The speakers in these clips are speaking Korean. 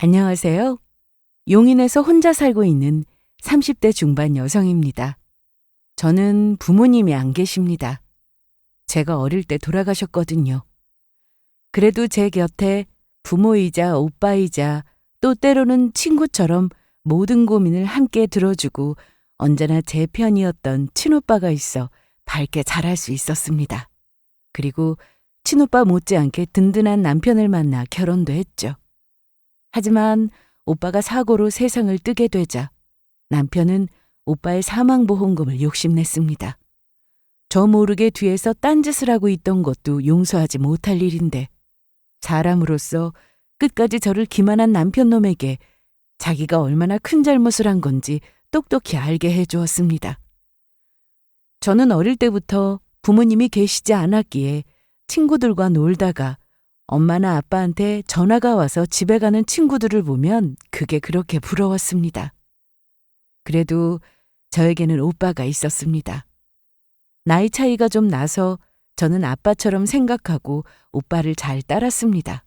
안녕하세요. 용인에서 혼자 살고 있는 30대 중반 여성입니다. 저는 부모님이 안 계십니다. 제가 어릴 때 돌아가셨거든요. 그래도 제 곁에 부모이자 오빠이자 또 때로는 친구처럼 모든 고민을 함께 들어주고 언제나 제 편이었던 친오빠가 있어 밝게 자랄 수 있었습니다. 그리고 친오빠 못지않게 든든한 남편을 만나 결혼도 했죠. 하지만 오빠가 사고로 세상을 뜨게 되자 남편은 오빠의 사망보험금을 욕심냈습니다. 저 모르게 뒤에서 딴짓을 하고 있던 것도 용서하지 못할 일인데 사람으로서 끝까지 저를 기만한 남편놈에게 자기가 얼마나 큰 잘못을 한 건지 똑똑히 알게 해주었습니다. 저는 어릴 때부터 부모님이 계시지 않았기에 친구들과 놀다가 엄마나 아빠한테 전화가 와서 집에 가는 친구들을 보면 그게 그렇게 부러웠습니다. 그래도 저에게는 오빠가 있었습니다. 나이 차이가 좀 나서 저는 아빠처럼 생각하고 오빠를 잘 따랐습니다.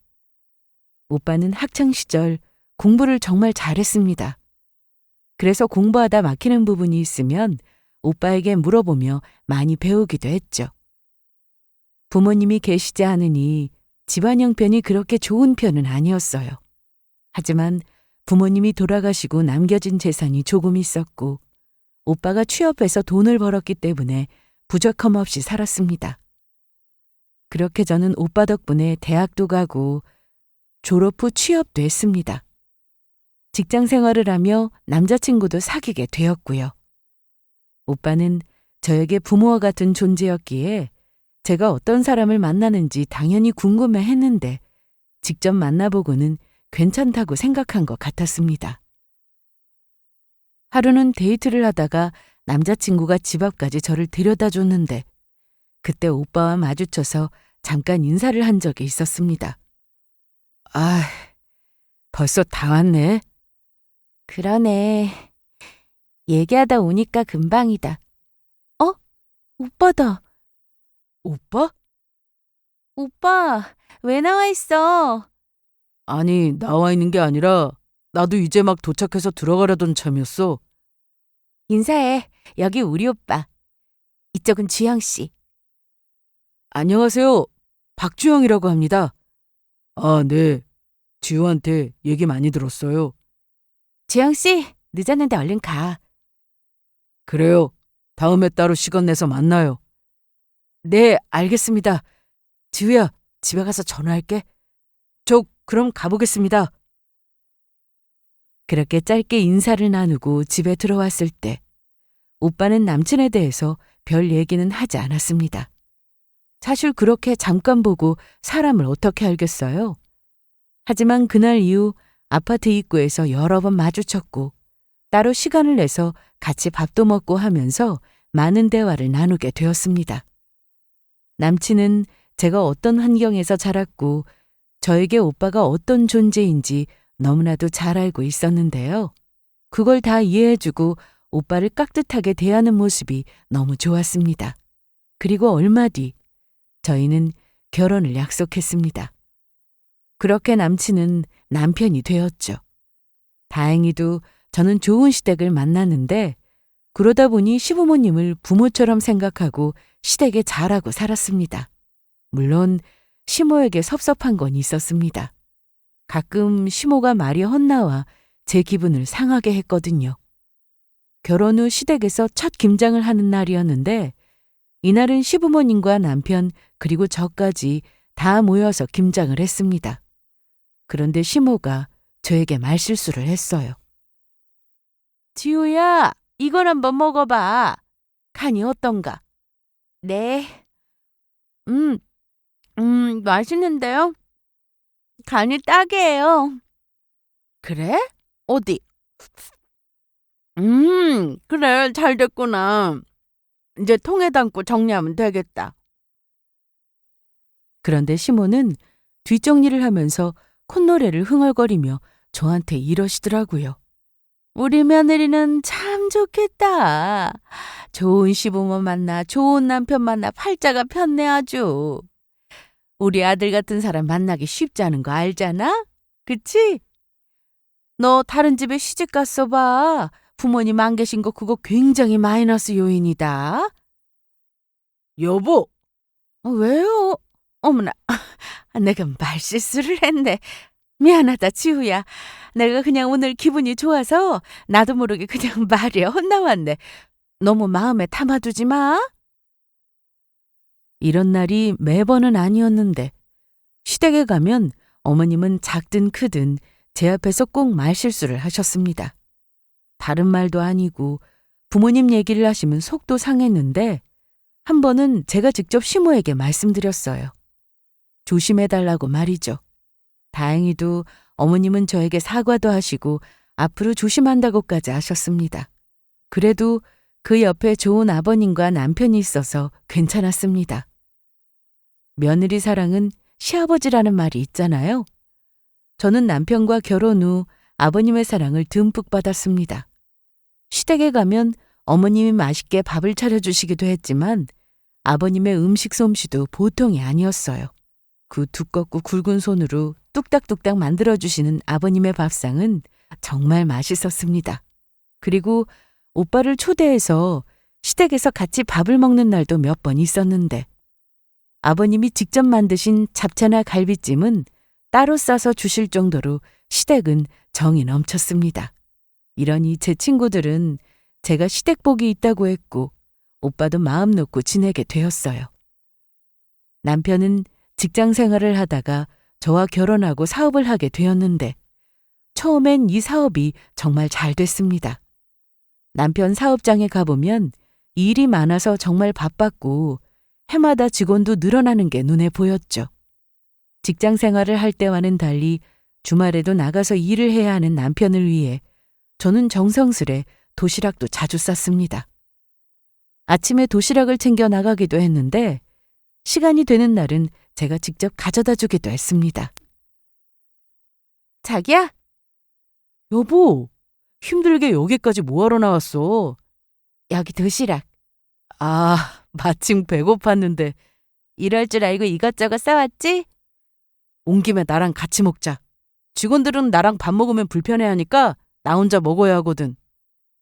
오빠는 학창시절 공부를 정말 잘했습니다. 그래서 공부하다 막히는 부분이 있으면 오빠에게 물어보며 많이 배우기도 했죠. 부모님이 계시지 않으니 집안 형편이 그렇게 좋은 편은 아니었어요. 하지만 부모님이 돌아가시고 남겨진 재산이 조금 있었고 오빠가 취업해서 돈을 벌었기 때문에 부족함 없이 살았습니다. 그렇게 저는 오빠 덕분에 대학도 가고 졸업 후 취업도 했습니다. 직장 생활을 하며 남자친구도 사귀게 되었고요. 오빠는 저에게 부모와 같은 존재였기에 제가 어떤 사람을 만나는지 당연히 궁금해 했는데 직접 만나보고는 괜찮다고 생각한 것 같았습니다. 하루는 데이트를 하다가 남자친구가 집 앞까지 저를 데려다 줬는데 그때 오빠와 마주쳐서 잠깐 인사를 한 적이 있었습니다. 아, 벌써 다 왔네. 그러네. 얘기하다 오니까 금방이다. 오빠다. 오빠? 오빠, 왜 나와 있어? 아니, 나와 있는 게 아니라 나도 이제 막 도착해서 들어가려던 참이었어. 인사해. 여기 우리 오빠. 이쪽은 주영 씨. 안녕하세요. 박주영이라고 합니다. 아, 네. 지우한테 얘기 많이 들었어요. 주영 씨, 늦었는데 얼른 가. 그래요. 다음에 따로 시간 내서 만나요. 네, 알겠습니다. 지우야, 집에 가서 전화할게. 저 그럼 가보겠습니다. 그렇게 짧게 인사를 나누고 집에 들어왔을 때 오빠는 남친에 대해서 별 얘기는 하지 않았습니다. 사실 그렇게 잠깐 보고 사람을 어떻게 알겠어요? 하지만 그날 이후 아파트 입구에서 여러 번 마주쳤고 따로 시간을 내서 같이 밥도 먹고 하면서 많은 대화를 나누게 되었습니다. 남친은 제가 어떤 환경에서 자랐고 저에게 오빠가 어떤 존재인지 너무나도 잘 알고 있었는데요. 그걸 다 이해해주고 오빠를 깍듯하게 대하는 모습이 너무 좋았습니다. 그리고 얼마 뒤 저희는 결혼을 약속했습니다. 그렇게 남친은 남편이 되었죠. 다행히도 저는 좋은 시댁을 만났는데 그러다 보니 시부모님을 부모처럼 생각하고 시댁에 잘하고 살았습니다. 물론 시모에게 섭섭한 건 있었습니다. 가끔 시모가 말이 헛나와 제 기분을 상하게 했거든요. 결혼 후 시댁에서 첫 김장을 하는 날이었는데 이날은 시부모님과 남편 그리고 저까지 다 모여서 김장을 했습니다. 그런데 시모가 저에게 말실수를 했어요. 지우야, 이걸 한번 먹어봐. 간이 어떤가? 네. 맛있는데요? 간이 딱이에요. 그래? 어디? 그래, 잘 됐구나. 이제 통에 담고 정리하면 되겠다. 그런데 시모는 뒷정리를 하면서 콧노래를 흥얼거리며 저한테 이러시더라고요. 우리 며느리는 참 좋겠다. 좋은 시부모 만나 좋은 남편 만나 팔자가 폈네 아주. 우리 아들 같은 사람 만나기 쉽지 않은 거 알잖아? 그치? 너 다른 집에 시집 갔어 봐. 부모님 안 계신 거 그거 굉장히 마이너스 요인이다. 여보, 왜요? 어머나, 내가 말실수를 했네. 미안하다, 지우야. 내가 그냥 오늘 기분이 좋아서 나도 모르게 그냥 말이 헛나왔네. 너무 마음에 담아두지 마. 이런 날이 매번은 아니었는데 시댁에 가면 어머님은 작든 크든 제 앞에서 꼭 말실수를 하셨습니다. 다른 말도 아니고 부모님 얘기를 하시면 속도 상했는데 한 번은 제가 직접 시모에게 말씀드렸어요. 조심해달라고 말이죠. 다행히도 어머님은 저에게 사과도 하시고 앞으로 조심한다고까지 하셨습니다. 그래도 그 옆에 좋은 아버님과 남편이 있어서 괜찮았습니다. 며느리 사랑은 시아버지라는 말이 있잖아요. 저는 남편과 결혼 후 아버님의 사랑을 듬뿍 받았습니다. 시댁에 가면 어머님이 맛있게 밥을 차려주시기도 했지만 아버님의 음식 솜씨도 보통이 아니었어요. 그 두껍고 굵은 손으로 뚝딱뚝딱 만들어주시는 아버님의 밥상은 정말 맛있었습니다. 그리고 오빠를 초대해서 시댁에서 같이 밥을 먹는 날도 몇 번 있었는데 아버님이 직접 만드신 잡채나 갈비찜은 따로 싸서 주실 정도로 시댁은 정이 넘쳤습니다. 이러니 제 친구들은 제가 시댁복이 있다고 했고 오빠도 마음 놓고 지내게 되었어요. 남편은 직장 생활을 하다가 저와 결혼하고 사업을 하게 되었는데 처음엔 이 사업이 정말 잘 됐습니다. 남편 사업장에 가보면 일이 많아서 정말 바빴고 해마다 직원도 늘어나는 게 눈에 보였죠. 직장 생활을 할 때와는 달리 주말에도 나가서 일을 해야 하는 남편을 위해 저는 정성스레 도시락도 자주 쌌습니다. 아침에 도시락을 챙겨 나가기도 했는데 시간이 되는 날은 제가 직접 가져다 주기도 했습니다. 자기야? 여보, 힘들게 여기까지 뭐하러 나왔어? 여기 도시락. 마침 배고팠는데 이럴 줄 알고 이것저것 싸왔지? 온 김에 나랑 같이 먹자. 직원들은 나랑 밥 먹으면 불편해하니까 나 혼자 먹어야 하거든.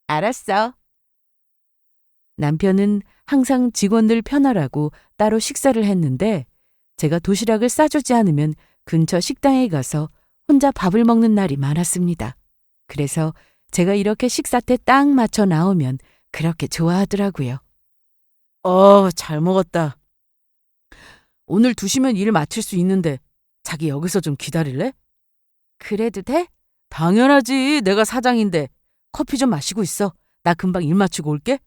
알았어. 남편은 항상 직원들 편하라고 따로 식사를 했는데 제가 도시락을 싸주지 않으면 근처 식당에 가서 혼자 밥을 먹는 날이 많았습니다. 그래서 제가 이렇게 식사 때 딱 맞춰 나오면 그렇게 좋아하더라고요. 잘 먹었다. 오늘 2시면 일 마칠 수 있는데 자기 여기서 좀 기다릴래? 그래도 돼? 당연하지. 내가 사장인데. 커피 좀 마시고 있어. 나 금방 일 마치고 올게.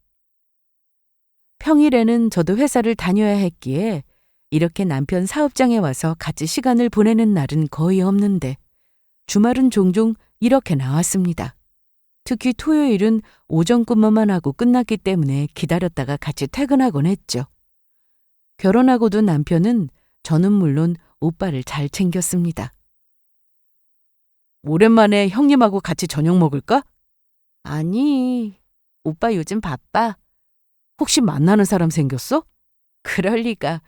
평일에는 저도 회사를 다녀야 했기에 이렇게 남편 사업장에 와서 같이 시간을 보내는 날은 거의 없는데 주말은 종종 이렇게 나왔습니다. 특히 토요일은 오전 근무만 하고 끝났기 때문에 기다렸다가 같이 퇴근하곤 했죠. 결혼하고도 남편은 저는 물론 오빠를 잘 챙겼습니다. 오랜만에 형님하고 같이 저녁 먹을까? 아니, 오빠 요즘 바빠. 혹시 만나는 사람 생겼어? 그럴 리가.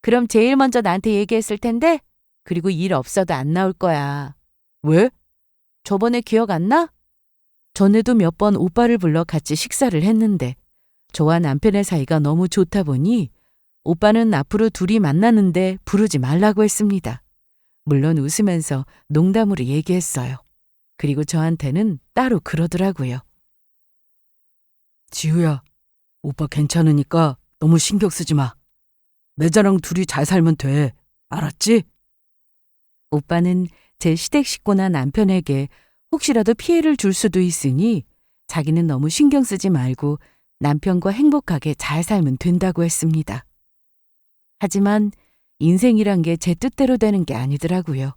그럼 제일 먼저 나한테 얘기했을 텐데? 그리고 일 없어도 안 나올 거야. 왜? 저번에 기억 안 나? 전에도 몇 번 오빠를 불러 같이 식사를 했는데 저와 남편의 사이가 너무 좋다 보니 오빠는 앞으로 둘이 만나는데 부르지 말라고 했습니다. 물론 웃으면서 농담으로 얘기했어요. 그리고 저한테는 따로 그러더라고요. 지우야, 오빠 괜찮으니까 너무 신경 쓰지 마. 매자랑 둘이 잘 살면 돼. 알았지? 오빠는 제 시댁 식구나 남편에게 혹시라도 피해를 줄 수도 있으니 자기는 너무 신경 쓰지 말고 남편과 행복하게 잘 살면 된다고 했습니다. 하지만 인생이란 게 제 뜻대로 되는 게 아니더라고요.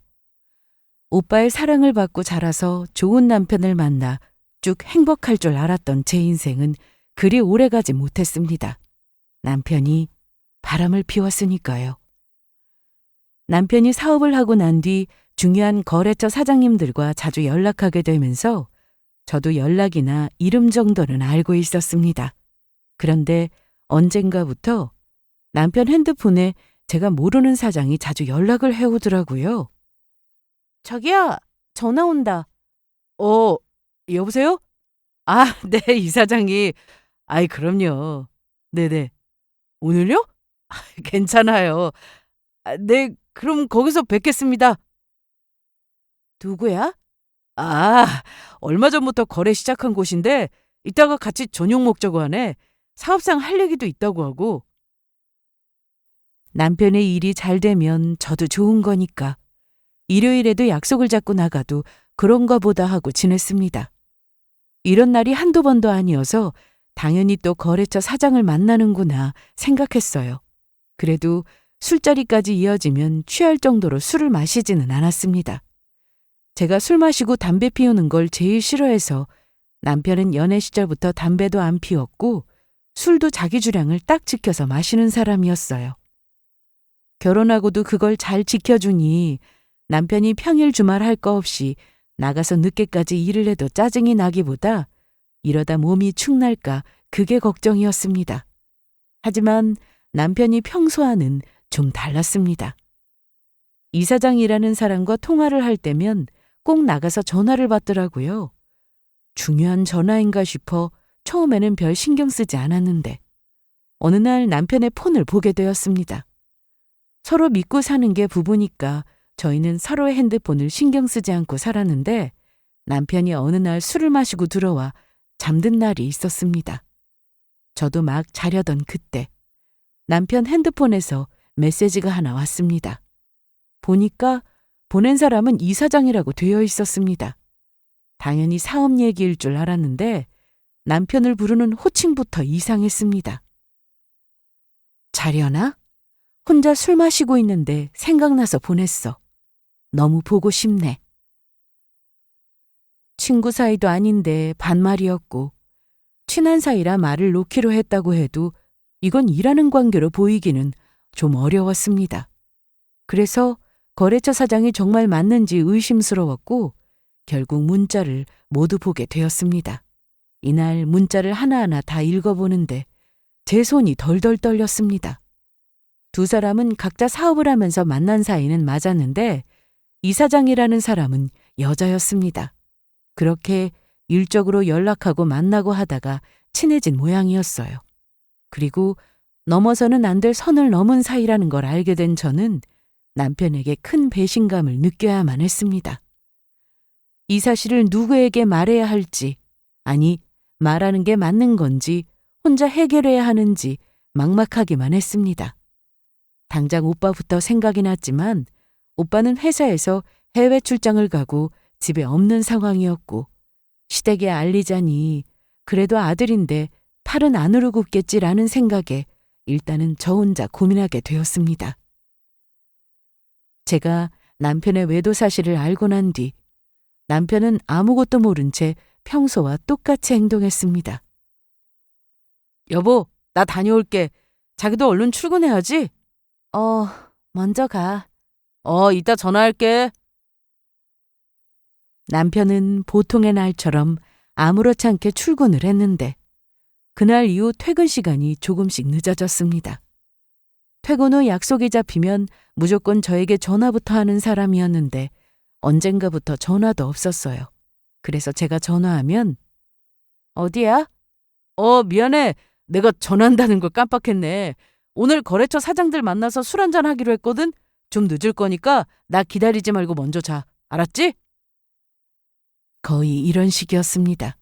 오빠의 사랑을 받고 자라서 좋은 남편을 만나 쭉 행복할 줄 알았던 제 인생은 그리 오래가지 못했습니다. 남편이 바람을 피웠으니까요. 남편이 사업을 하고 난 뒤 중요한 거래처 사장님들과 자주 연락하게 되면서 저도 연락이나 이름 정도는 알고 있었습니다. 그런데 언젠가부터 남편 핸드폰에 제가 모르는 사장이 자주 연락을 해오더라고요. 자기야, 전화 온다. 어, 여보세요? 아, 네, 이사장이. 아이, 그럼요. 네네. 오늘요? 괜찮아요. 아, 네, 그럼 거기서 뵙겠습니다. 누구야? 아, 얼마 전부터 거래 시작한 곳인데 이따가 같이 저녁 먹자고 하네. 사업상 할 얘기도 있다고 하고. 남편의 일이 잘 되면 저도 좋은 거니까. 일요일에도 약속을 잡고 나가도 그런가 보다 하고 지냈습니다. 이런 날이 한두 번도 아니어서 당연히 또 거래처 사장을 만나는구나 생각했어요. 그래도 술자리까지 이어지면 취할 정도로 술을 마시지는 않았습니다. 제가 술 마시고 담배 피우는 걸 제일 싫어해서 남편은 연애 시절부터 담배도 안 피웠고 술도 자기 주량을 딱 지켜서 마시는 사람이었어요. 결혼하고도 그걸 잘 지켜주니 남편이 평일 주말 할 거 없이 나가서 늦게까지 일을 해도 짜증이 나기보다 이러다 몸이 축날까 그게 걱정이었습니다. 하지만 남편이 평소와는 좀 달랐습니다. 이사장이라는 사람과 통화를 할 때면 꼭 나가서 전화를 받더라고요. 중요한 전화인가 싶어 처음에는 별 신경 쓰지 않았는데 어느 날 남편의 폰을 보게 되었습니다. 서로 믿고 사는 게 부부니까 저희는 서로의 핸드폰을 신경 쓰지 않고 살았는데 남편이 어느 날 술을 마시고 들어와 잠든 날이 있었습니다. 저도 막 자려던 그때 남편 핸드폰에서 메시지가 하나 왔습니다. 보니까 보낸 사람은 이사장이라고 되어 있었습니다. 당연히 사업 얘기일 줄 알았는데 남편을 부르는 호칭부터 이상했습니다. 자려나? 혼자 술 마시고 있는데 생각나서 보냈어. 너무 보고 싶네. 친구 사이도 아닌데 반말이었고 친한 사이라 말을 놓기로 했다고 해도 이건 일하는 관계로 보이기는 좀 어려웠습니다. 그래서 거래처 사장이 정말 맞는지 의심스러웠고 결국 문자를 모두 보게 되었습니다. 이날 문자를 하나하나 다 읽어보는데 제 손이 덜덜 떨렸습니다. 두 사람은 각자 사업을 하면서 만난 사이는 맞았는데 이사장이라는 사람은 여자였습니다. 그렇게 일적으로 연락하고 만나고 하다가 친해진 모양이었어요. 그리고 넘어서는 안 될 선을 넘은 사이라는 걸 알게 된 저는 남편에게 큰 배신감을 느껴야만 했습니다. 이 사실을 누구에게 말해야 할지, 아니 말하는 게 맞는 건지 혼자 해결해야 하는지 막막하기만 했습니다. 당장 오빠부터 생각이 났지만 오빠는 회사에서 해외 출장을 가고 집에 없는 상황이었고 시댁에 알리자니 그래도 아들인데 팔은 안으로 굽겠지라는 생각에 일단은 저 혼자 고민하게 되었습니다. 제가 남편의 외도 사실을 알고 난 뒤 남편은 아무것도 모른 채 평소와 똑같이 행동했습니다. 여보, 나 다녀올게. 자기도 얼른 출근해야지. 먼저 가. 이따 전화할게. 남편은 보통의 날처럼 아무렇지 않게 출근을 했는데 그날 이후 퇴근 시간이 조금씩 늦어졌습니다. 퇴근 후 약속이 잡히면 무조건 저에게 전화부터 하는 사람이었는데 언젠가부터 전화도 없었어요. 그래서 제가 전화하면 어디야? 미안해. 내가 전화한다는 걸 깜빡했네. 오늘 거래처 사장들 만나서 술 한잔 하기로 했거든. 좀 늦을 거니까 나 기다리지 말고 먼저 자. 알았지? 거의 이런 식이었습니다.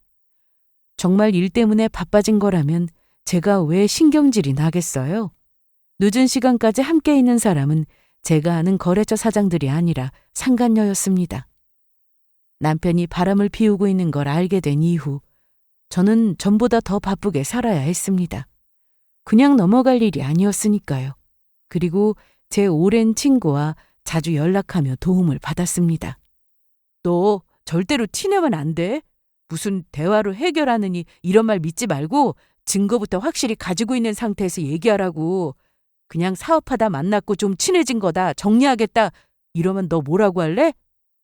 정말 일 때문에 바빠진 거라면 제가 왜 신경질이 나겠어요? 늦은 시간까지 함께 있는 사람은 제가 아는 거래처 사장들이 아니라 상간녀였습니다. 남편이 바람을 피우고 있는 걸 알게 된 이후 저는 전보다 더 바쁘게 살아야 했습니다. 그냥 넘어갈 일이 아니었으니까요. 그리고 제 오랜 친구와 자주 연락하며 도움을 받았습니다. 너 절대로 티내면 안 돼. 무슨 대화로 해결하느니 이런 말 믿지 말고 증거부터 확실히 가지고 있는 상태에서 얘기하라고. 그냥 사업하다 만났고 좀 친해진 거다. 정리하겠다. 이러면 너 뭐라고 할래?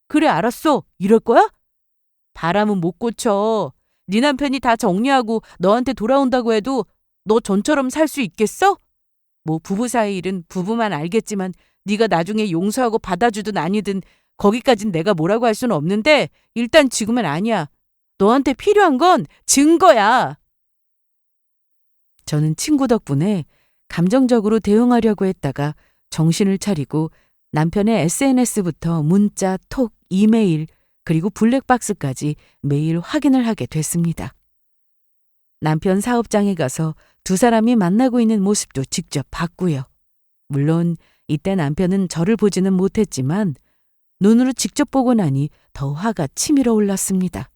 그래, 알았어. 이럴 거야? 바람은 못 고쳐. 네 남편이 다 정리하고 너한테 돌아온다고 해도 너 전처럼 살 수 있겠어? 뭐 부부 사이 일은 부부만 알겠지만 네가 나중에 용서하고 받아주든 아니든 거기까진 내가 뭐라고 할 수는 없는데 일단 지금은 아니야. 너한테 필요한 건 증거야. 저는 친구 덕분에 감정적으로 대응하려고 했다가 정신을 차리고 남편의 SNS부터 문자, 톡, 이메일, 그리고 블랙박스까지 매일 확인을 하게 됐습니다. 남편 사업장에 가서 두 사람이 만나고 있는 모습도 직접 봤고요. 물론 이때 남편은 저를 보지는 못했지만 눈으로 직접 보고 나니 더 화가 치밀어 올랐습니다.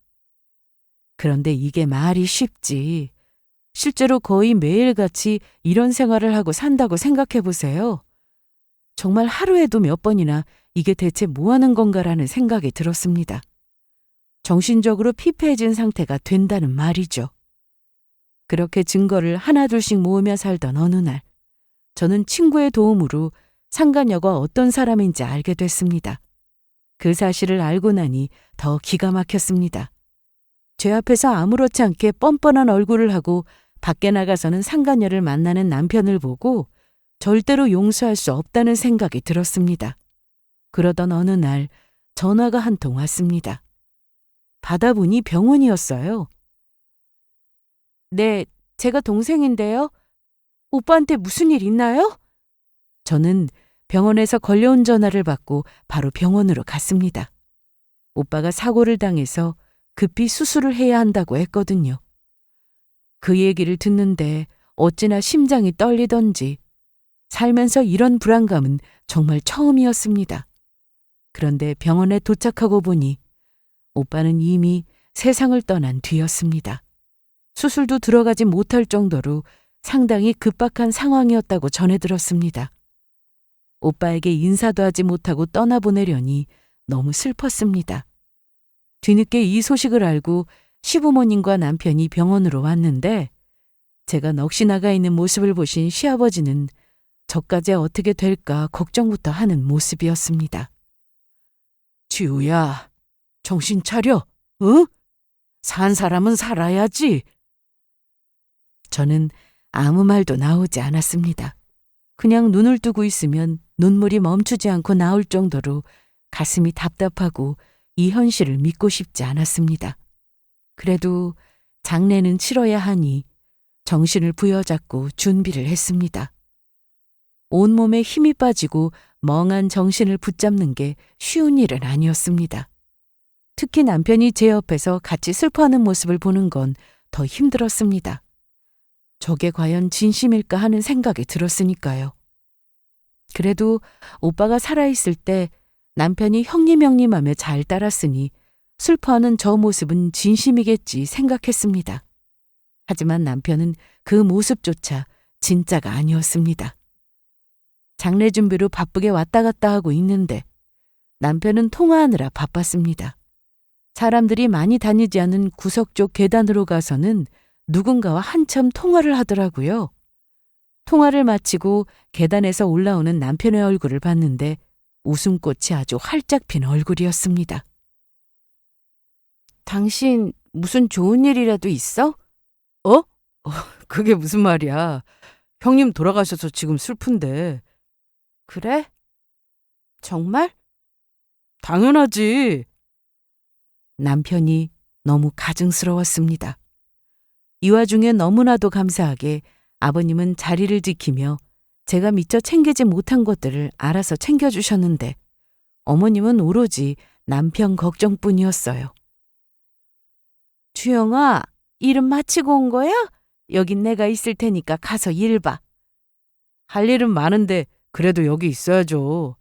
그런데 이게 말이 쉽지. 실제로 거의 매일같이 이런 생활을 하고 산다고 생각해 보세요. 정말 하루에도 몇 번이나 이게 대체 뭐 하는 건가라는 생각이 들었습니다. 정신적으로 피폐해진 상태가 된다는 말이죠. 그렇게 증거를 하나둘씩 모으며 살던 어느 날, 저는 친구의 도움으로 상간녀가 어떤 사람인지 알게 됐습니다. 그 사실을 알고 나니 더 기가 막혔습니다. 제 앞에서 아무렇지 않게 뻔뻔한 얼굴을 하고 밖에 나가서는 상간녀를 만나는 남편을 보고 절대로 용서할 수 없다는 생각이 들었습니다. 그러던 어느 날 전화가 한 통 왔습니다. 받아보니 병원이었어요. 네, 제가 동생인데요. 오빠한테 무슨 일 있나요? 저는 병원에서 걸려온 전화를 받고 바로 병원으로 갔습니다. 오빠가 사고를 당해서 급히 수술을 해야 한다고 했거든요. 그 얘기를 듣는데 어찌나 심장이 떨리던지 살면서 이런 불안감은 정말 처음이었습니다. 그런데 병원에 도착하고 보니 오빠는 이미 세상을 떠난 뒤였습니다. 수술도 들어가지 못할 정도로 상당히 급박한 상황이었다고 전해 들었습니다. 오빠에게 인사도 하지 못하고 떠나보내려니 너무 슬펐습니다. 뒤늦게 이 소식을 알고 시부모님과 남편이 병원으로 왔는데 제가 넋이 나가 있는 모습을 보신 시아버지는 저까지 어떻게 될까 걱정부터 하는 모습이었습니다. 지우야, 정신 차려, 응? 산 사람은 살아야지. 저는 아무 말도 나오지 않았습니다. 그냥 눈을 뜨고 있으면 눈물이 멈추지 않고 나올 정도로 가슴이 답답하고 이 현실을 믿고 싶지 않았습니다. 그래도 장례는 치러야 하니 정신을 부여잡고 준비를 했습니다. 온몸에 힘이 빠지고 멍한 정신을 붙잡는 게 쉬운 일은 아니었습니다. 특히 남편이 제 옆에서 같이 슬퍼하는 모습을 보는 건 더 힘들었습니다. 저게 과연 진심일까 하는 생각이 들었으니까요. 그래도 오빠가 살아있을 때 남편이 형님하며 잘 따랐으니 슬퍼하는 저 모습은 진심이겠지 생각했습니다. 하지만 남편은 그 모습조차 진짜가 아니었습니다. 장례 준비로 바쁘게 왔다 갔다 하고 있는데 남편은 통화하느라 바빴습니다. 사람들이 많이 다니지 않은 구석 쪽 계단으로 가서는 누군가와 한참 통화를 하더라고요. 통화를 마치고 계단에서 올라오는 남편의 얼굴을 봤는데 웃음꽃이 아주 활짝 핀 얼굴이었습니다. 당신 무슨 좋은 일이라도 있어? 그게 무슨 말이야. 형님 돌아가셔서 지금 슬픈데. 그래? 정말? 당연하지. 남편이 너무 가증스러웠습니다. 이 와중에 너무나도 감사하게 아버님은 자리를 지키며 제가 미처 챙기지 못한 것들을 알아서 챙겨주셨는데 어머님은 오로지 남편 걱정뿐이었어요. 주영아, 일은 마치고 온 거야? 여긴 내가 있을 테니까 가서 일 봐. 할 일은 많은데 그래도 여기 있어야죠.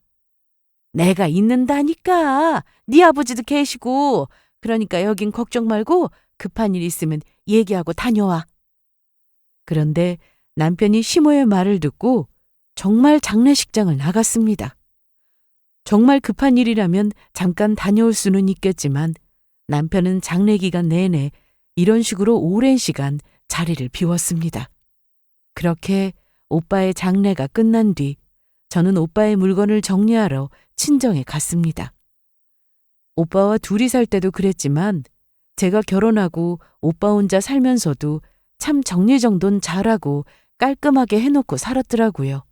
내가 있는다니까. 네 아버지도 계시고. 그러니까 여긴 걱정 말고 급한 일 있으면 얘기하고 다녀와. 그런데 남편이 시모의 말을 듣고 정말 장례식장을 나갔습니다. 정말 급한 일이라면 잠깐 다녀올 수는 있겠지만 남편은 장례 기간 내내 이런 식으로 오랜 시간 자리를 비웠습니다. 그렇게 오빠의 장례가 끝난 뒤 저는 오빠의 물건을 정리하러 친정에 갔습니다. 오빠와 둘이 살 때도 그랬지만 제가 결혼하고 오빠 혼자 살면서도 참 정리정돈 잘하고 깔끔하게 해놓고 살았더라고요.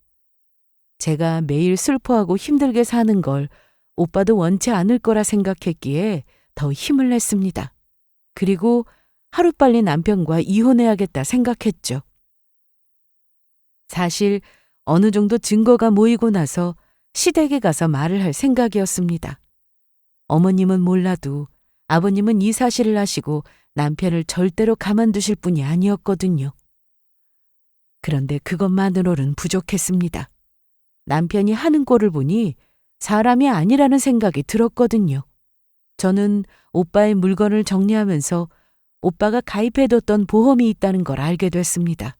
제가 매일 슬퍼하고 힘들게 사는 걸 오빠도 원치 않을 거라 생각했기에 더 힘을 냈습니다. 그리고 하루빨리 남편과 이혼해야겠다 생각했죠. 사실 어느 정도 증거가 모이고 나서 시댁에 가서 말을 할 생각이었습니다. 어머님은 몰라도 아버님은 이 사실을 아시고 남편을 절대로 가만두실 분이 아니었거든요. 그런데 그것만으로는 부족했습니다. 남편이 하는 꼴을 보니 사람이 아니라는 생각이 들었거든요. 저는 오빠의 물건을 정리하면서 오빠가 가입해뒀던 보험이 있다는 걸 알게 됐습니다.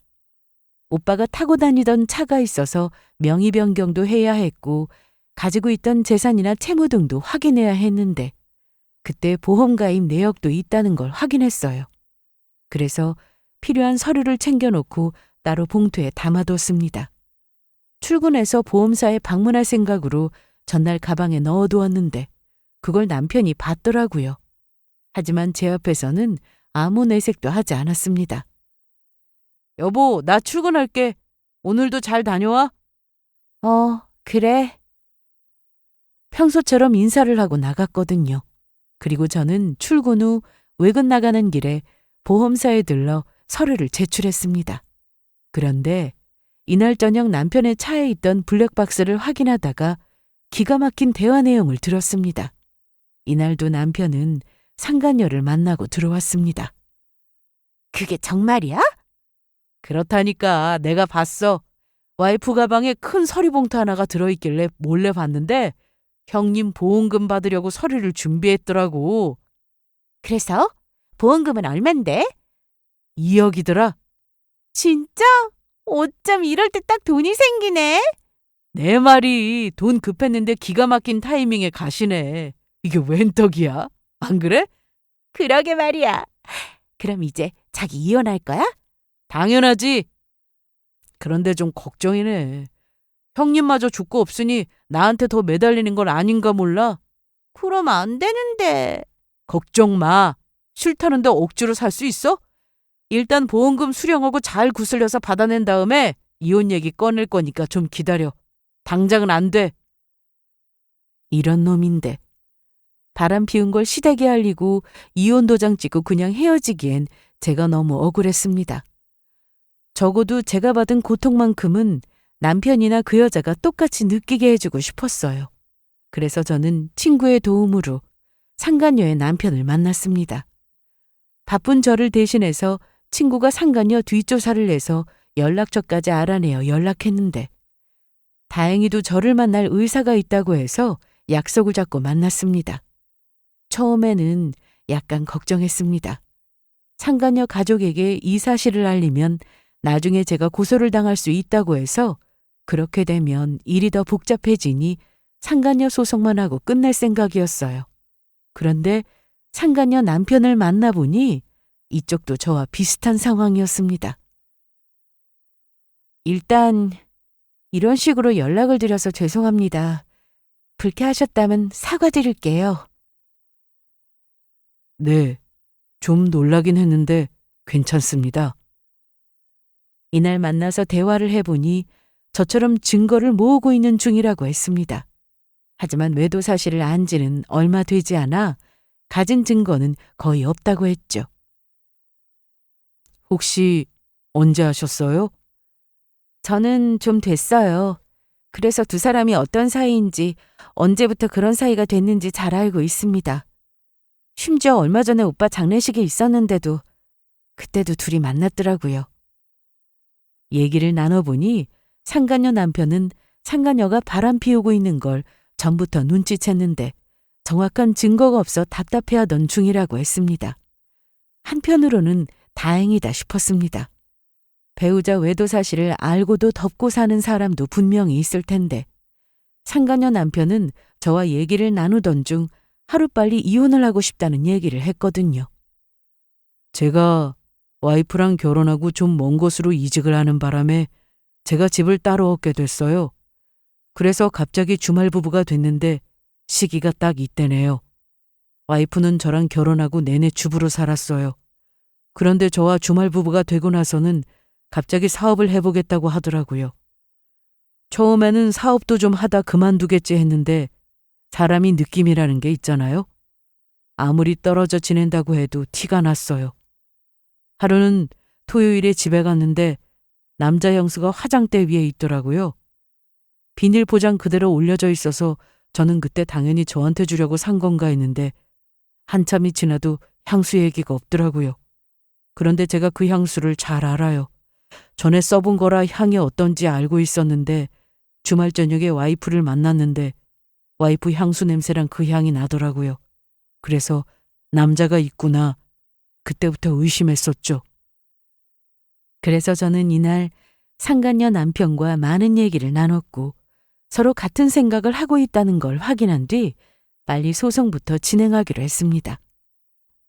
오빠가 타고 다니던 차가 있어서 명의 변경도 해야 했고 가지고 있던 재산이나 채무 등도 확인해야 했는데 그때 보험 가입 내역도 있다는 걸 확인했어요. 그래서 필요한 서류를 챙겨놓고 따로 봉투에 담아뒀습니다. 출근해서 보험사에 방문할 생각으로 전날 가방에 넣어두었는데 그걸 남편이 봤더라고요. 하지만 제 앞에서는 아무 내색도 하지 않았습니다. 여보, 나 출근할게. 오늘도 잘 다녀와. 그래. 평소처럼 인사를 하고 나갔거든요. 그리고 저는 출근 후 외근 나가는 길에 보험사에 들러 서류를 제출했습니다. 그런데 이날 저녁 남편의 차에 있던 블랙박스를 확인하다가 기가 막힌 대화 내용을 들었습니다. 이날도 남편은 상간녀를 만나고 들어왔습니다. 그게 정말이야? 그렇다니까 내가 봤어. 와이프 가방에 큰 서류 봉투 하나가 들어있길래 몰래 봤는데 형님 보험금 받으려고 서류를 준비했더라고. 그래서 보험금은 얼만데? 2억이더라. 진짜? 어쩜 이럴 때 딱 돈이 생기네? 내 말이 돈 급했는데 기가 막힌 타이밍에 가시네. 이게 웬 떡이야? 안 그래? 그러게 말이야. 그럼 이제 자기 이혼할 거야? 당연하지. 그런데 좀 걱정이네. 형님마저 죽고 없으니 나한테 더 매달리는 건 아닌가 몰라. 그럼 안 되는데. 걱정 마. 싫다는데 억지로 살 수 있어? 일단 보험금 수령하고 잘 구슬려서 받아낸 다음에 이혼 얘기 꺼낼 거니까 좀 기다려. 당장은 안 돼. 이런 놈인데. 바람 피운 걸 시댁에 알리고 이혼 도장 찍고 그냥 헤어지기엔 제가 너무 억울했습니다. 적어도 제가 받은 고통만큼은 남편이나 그 여자가 똑같이 느끼게 해주고 싶었어요. 그래서 저는 친구의 도움으로 상간녀의 남편을 만났습니다. 바쁜 저를 대신해서 친구가 상간녀 뒷조사를 해서 연락처까지 알아내어 연락했는데 다행히도 저를 만날 의사가 있다고 해서 약속을 잡고 만났습니다. 처음에는 약간 걱정했습니다. 상간녀 가족에게 이 사실을 알리면 나중에 제가 고소를 당할 수 있다고 해서 그렇게 되면 일이 더 복잡해지니 상간녀 소송만 하고 끝낼 생각이었어요. 그런데 상간녀 남편을 만나보니 이쪽도 저와 비슷한 상황이었습니다. 일단 이런 식으로 연락을 드려서 죄송합니다. 불쾌하셨다면 사과드릴게요. 네, 좀 놀라긴 했는데 괜찮습니다. 이날 만나서 대화를 해보니 저처럼 증거를 모으고 있는 중이라고 했습니다. 하지만 외도 사실을 안 지는 얼마 되지 않아 가진 증거는 거의 없다고 했죠. 혹시 언제 하셨어요? 저는 좀 됐어요. 그래서 두 사람이 어떤 사이인지 언제부터 그런 사이가 됐는지 잘 알고 있습니다. 심지어 얼마 전에 오빠 장례식에 있었는데도 그때도 둘이 만났더라고요. 얘기를 나눠보니 상간녀 남편은 상간녀가 바람 피우고 있는 걸 전부터 눈치챘는데 정확한 증거가 없어 답답해하던 중이라고 했습니다. 한편으로는 다행이다 싶었습니다. 배우자 외도 사실을 알고도 덮고 사는 사람도 분명히 있을 텐데 상간녀 남편은 저와 얘기를 나누던 중 하루빨리 이혼을 하고 싶다는 얘기를 했거든요. 제가 와이프랑 결혼하고 좀 먼 곳으로 이직을 하는 바람에 제가 집을 따로 얻게 됐어요. 그래서 갑자기 주말 부부가 됐는데 시기가 딱 이때네요. 와이프는 저랑 결혼하고 내내 주부로 살았어요. 그런데 저와 주말 부부가 되고 나서는 갑자기 사업을 해보겠다고 하더라고요. 처음에는 사업도 좀 하다 그만두겠지 했는데 사람이 느낌이라는 게 있잖아요. 아무리 떨어져 지낸다고 해도 티가 났어요. 하루는 토요일에 집에 갔는데 남자 향수가 화장대 위에 있더라고요. 비닐 포장 그대로 올려져 있어서 저는 그때 당연히 저한테 주려고 산 건가 했는데 한참이 지나도 향수 얘기가 없더라고요. 그런데 제가 그 향수를 잘 알아요. 전에 써본 거라 향이 어떤지 알고 있었는데 주말 저녁에 와이프를 만났는데 와이프 향수 냄새랑 그 향이 나더라고요. 그래서 남자가 있구나. 그때부터 의심했었죠. 그래서 저는 이날 상간녀 남편과 많은 얘기를 나눴고 서로 같은 생각을 하고 있다는 걸 확인한 뒤 빨리 소송부터 진행하기로 했습니다.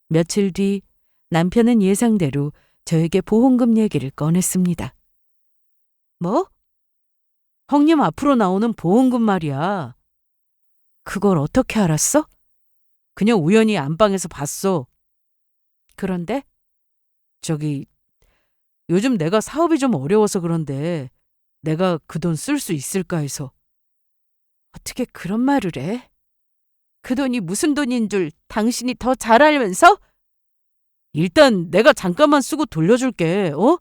며칠 뒤 남편은 예상대로 저에게 보험금 얘기를 꺼냈습니다. 뭐? 형님 앞으로 나오는 보험금 말이야. 그걸 어떻게 알았어? 그냥 우연히 안방에서 봤어. 그런데? 요즘 내가 사업이 좀 어려워서 그런데 내가 그 돈 쓸 수 있을까 해서. 어떻게 그런 말을 해? 그 돈이 무슨 돈인 줄 당신이 더 잘 알면서? 일단 내가 잠깐만 쓰고 돌려줄게, 어?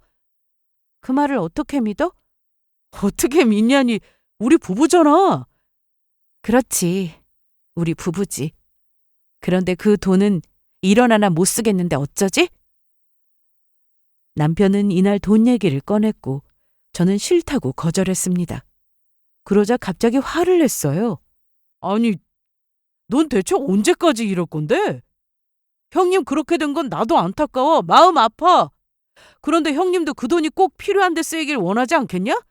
그 말을 어떻게 믿어? 어떻게 믿냐니, 우리 부부잖아. 그렇지, 우리 부부지. 그런데 그 돈은 1원 하나 못 쓰겠는데 어쩌지? 남편은 이날 돈 얘기를 꺼냈고 저는 싫다고 거절했습니다. 그러자 갑자기 화를 냈어요. 아니, 넌 대체 언제까지 이럴 건데? 형님 그렇게 된 건 나도 안타까워. 마음 아파. 그런데 형님도 그 돈이 꼭 필요한 데 쓰이길 원하지 않겠냐?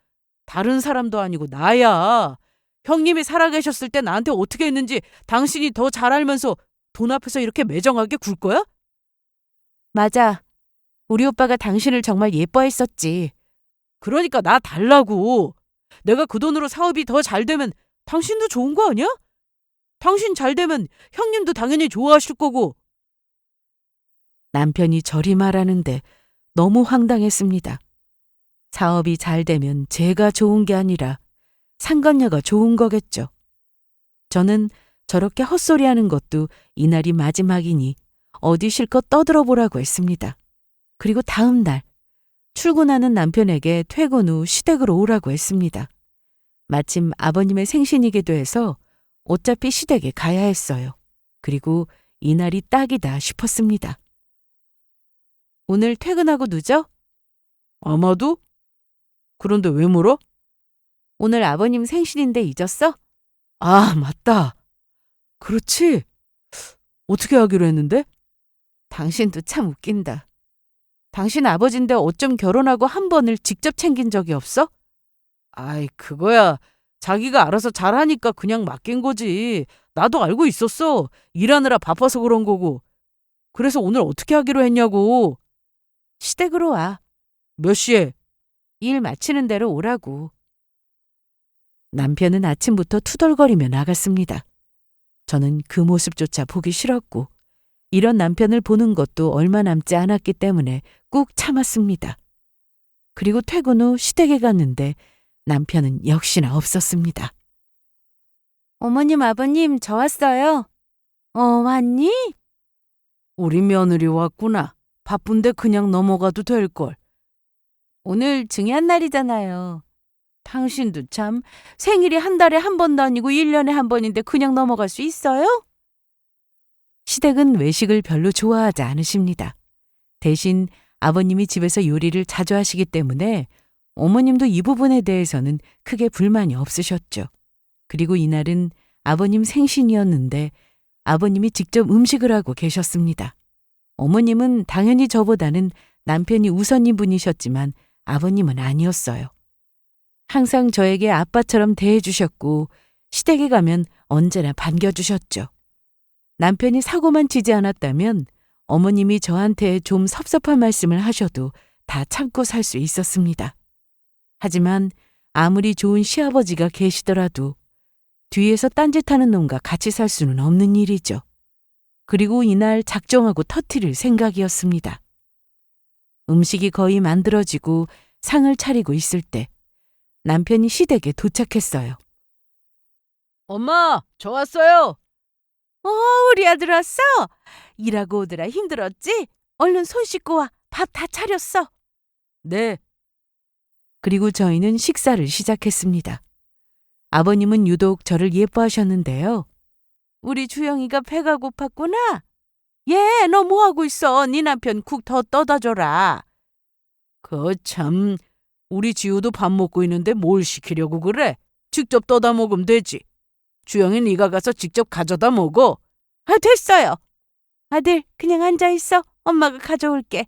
다른 사람도 아니고 나야. 형님이 살아계셨을 때 나한테 어떻게 했는지 당신이 더 잘 알면서 돈 앞에서 이렇게 매정하게 굴 거야? 맞아. 우리 오빠가 당신을 정말 예뻐했었지. 그러니까 나 달라고. 내가 그 돈으로 사업이 더 잘 되면 당신도 좋은 거 아니야? 당신 잘 되면 형님도 당연히 좋아하실 거고. 남편이 저리 말하는데 너무 황당했습니다. 사업이 잘 되면 제가 좋은 게 아니라 상간녀가 좋은 거겠죠. 저는 저렇게 헛소리하는 것도 이날이 마지막이니 어디 실컷 떠들어보라고 했습니다. 그리고 다음 날 출근하는 남편에게 퇴근 후 시댁으로 오라고 했습니다. 마침 아버님의 생신이기도 해서 어차피 시댁에 가야 했어요. 그리고 이날이 딱이다 싶었습니다. 오늘 퇴근하고 늦어? 아마도? 그런데 왜 물어? 오늘 아버님 생신인데 잊었어? 아, 맞다. 그렇지. 어떻게 하기로 했는데? 당신도 참 웃긴다. 당신 아버지인데 어쩜 결혼하고 한 번을 직접 챙긴 적이 없어? 아이, 그거야. 자기가 알아서 잘하니까 그냥 맡긴 거지. 나도 알고 있었어. 일하느라 바빠서 그런 거고. 그래서 오늘 어떻게 하기로 했냐고. 시댁으로 와. 몇 시에? 일 마치는 대로 오라고. 남편은 아침부터 투덜거리며 나갔습니다. 저는 그 모습조차 보기 싫었고 이런 남편을 보는 것도 얼마 남지 않았기 때문에 꾹 참았습니다. 그리고 퇴근 후 시댁에 갔는데 남편은 역시나 없었습니다. 어머님, 아버님, 저 왔어요. 왔니? 우리 며느리 왔구나. 바쁜데 그냥 넘어가도 될걸. 오늘 중요한 날이잖아요. 당신도 참 생일이 한 달에 한 번도 아니고 1년에 한 번인데 그냥 넘어갈 수 있어요? 시댁은 외식을 별로 좋아하지 않으십니다. 대신 아버님이 집에서 요리를 자주 하시기 때문에 어머님도 이 부분에 대해서는 크게 불만이 없으셨죠. 그리고 이날은 아버님 생신이었는데 아버님이 직접 음식을 하고 계셨습니다. 어머님은 당연히 저보다는 남편이 우선인 분이셨지만 아버님은 아니었어요. 항상 저에게 아빠처럼 대해주셨고 시댁에 가면 언제나 반겨주셨죠. 남편이 사고만 치지 않았다면 어머님이 저한테 좀 섭섭한 말씀을 하셔도 다 참고 살 수 있었습니다. 하지만 아무리 좋은 시아버지가 계시더라도 뒤에서 딴짓하는 놈과 같이 살 수는 없는 일이죠. 그리고 이날 작정하고 터뜨릴 생각이었습니다. 음식이 거의 만들어지고 상을 차리고 있을 때 남편이 시댁에 도착했어요. 엄마, 저 왔어요. 우리 아들 왔어? 일하고 오느라 힘들었지? 얼른 손 씻고 와. 밥 다 차렸어. 네. 그리고 저희는 식사를 시작했습니다. 아버님은 유독 저를 예뻐하셨는데요. 우리 주영이가 배가 고팠구나. 얘, 너 뭐 하고 있어? 네 남편 국 더 떠다 줘라. 참, 우리 지우도 밥 먹고 있는데 뭘 시키려고 그래? 직접 떠다 먹으면 되지. 주영이 네가 가서 직접 가져다 먹어. 아, 됐어요. 아들, 그냥 앉아 있어. 엄마가 가져올게.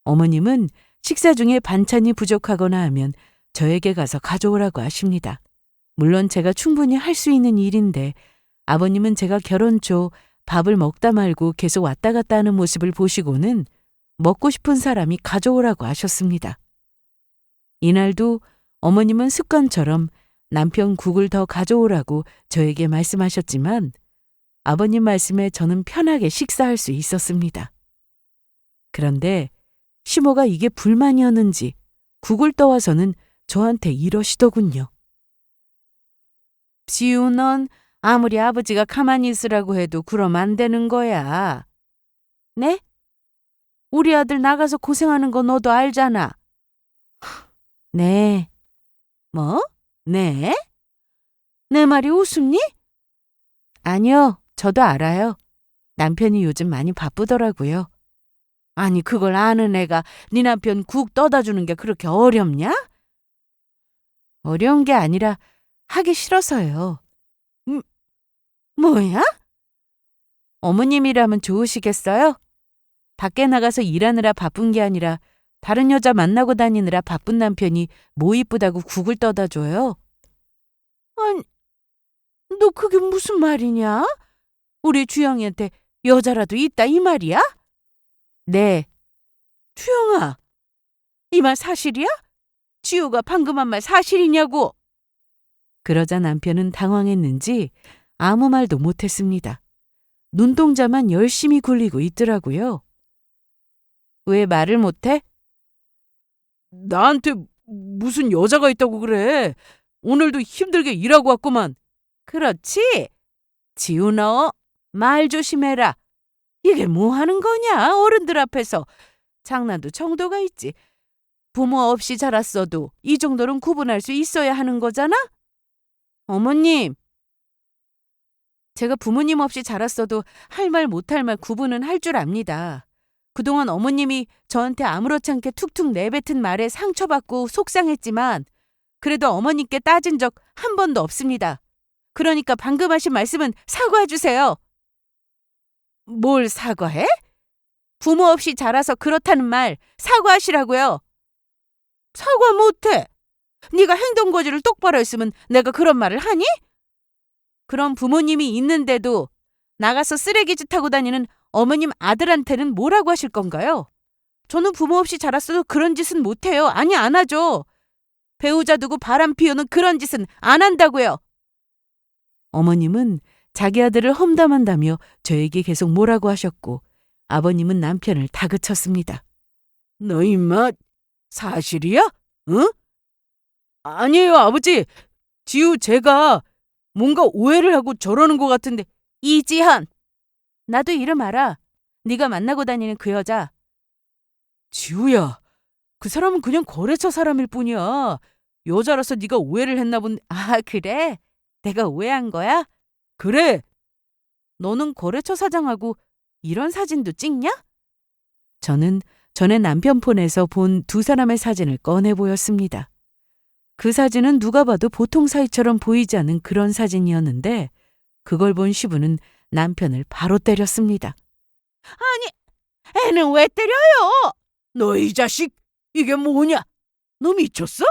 어머님은 식사 중에 반찬이 부족하거나 하면 저에게 가서 가져오라고 하십니다. 물론 제가 충분히 할 수 있는 일인데 아버님은 제가 결혼 초 밥을 먹다 말고 계속 왔다 갔다 하는 모습을 보시고는 먹고 싶은 사람이 가져오라고 하셨습니다. 이날도 어머님은 습관처럼 남편 국을 더 가져오라고 저에게 말씀하셨지만 아버님 말씀에 저는 편하게 식사할 수 있었습니다. 그런데 시모가 이게 불만이었는지 국을 떠와서는 저한테 이러시더군요. 지우, 넌 아무리 아버지가 가만히 있으라고 해도 그럼 안 되는 거야. 네? 우리 아들 나가서 고생하는 거 너도 알잖아. 네, 뭐? 네? 내 말이 웃음니? 아니요, 저도 알아요. 남편이 요즘 많이 바쁘더라고요. 아니, 그걸 아는 애가 네 남편 국 떠다 주는 게 그렇게 어렵냐? 어려운 게 아니라 하기 싫어서요. 뭐야? 어머님이라면 좋으시겠어요? 밖에 나가서 일하느라 바쁜 게 아니라 다른 여자 만나고 다니느라 바쁜 남편이 뭐 이쁘다고 국을 떠다 줘요? 아니, 너 그게 무슨 말이냐? 우리 주영이한테 여자라도 있다 이 말이야? 네, 주영아, 이 말 사실이야? 지우가 방금 한 말 사실이냐고? 그러자 남편은 당황했는지 아무 말도 못했습니다. 눈동자만 열심히 굴리고 있더라고요. 왜 말을 못해? 나한테 무슨 여자가 있다고 그래? 오늘도 힘들게 일하고 왔구만. 그렇지? 지우, 너 말 조심해라. 이게 뭐 하는 거냐? 어른들 앞에서. 장난도 정도가 있지. 부모 없이 자랐어도 이 정도는 구분할 수 있어야 하는 거잖아? 어머님, 제가 부모님 없이 자랐어도 할 말 못할 말 구분은 할 줄 압니다. 그동안 어머님이 저한테 아무렇지 않게 툭툭 내뱉은 말에 상처받고 속상했지만 그래도 어머님께 따진 적 한 번도 없습니다. 그러니까 방금 하신 말씀은 사과해 주세요. 뭘 사과해? 부모 없이 자라서 그렇다는 말 사과하시라고요. 사과 못해. 네가 행동 거지를 똑바로 했으면 내가 그런 말을 하니? 그럼 부모님이 있는데도 나가서 쓰레기짓 하고 다니는 어머님 아들한테는 뭐라고 하실 건가요? 저는 부모 없이 자랐어도 그런 짓은 못해요. 아니, 안 하죠. 배우자 두고 바람 피우는 그런 짓은 안 한다고요. 어머님은 자기 아들을 험담한다며 저에게 계속 뭐라고 하셨고 아버님은 남편을 다그쳤습니다. 너 임마 사실이야? 응? 아니에요, 아버지. 지우 제가 뭔가 오해를 하고 저러는 것 같은데. 이지현, 나도 이름 알아. 네가 만나고 다니는 그 여자. 지우야, 그 사람은 그냥 거래처 사람일 뿐이야. 여자라서 네가 오해를 했나 본. 아, 그래? 내가 오해한 거야? 그래. 너는 거래처 사장하고 이런 사진도 찍냐? 저는 전에 남편 폰에서 본 두 사람의 사진을 꺼내 보였습니다. 그 사진은 누가 봐도 보통 사이처럼 보이지 않은 그런 사진이었는데 그걸 본 시부는 남편을 바로 때렸습니다. 아니, 애는 왜 때려요? 너 이 자식, 이게 뭐냐? 너 미쳤어?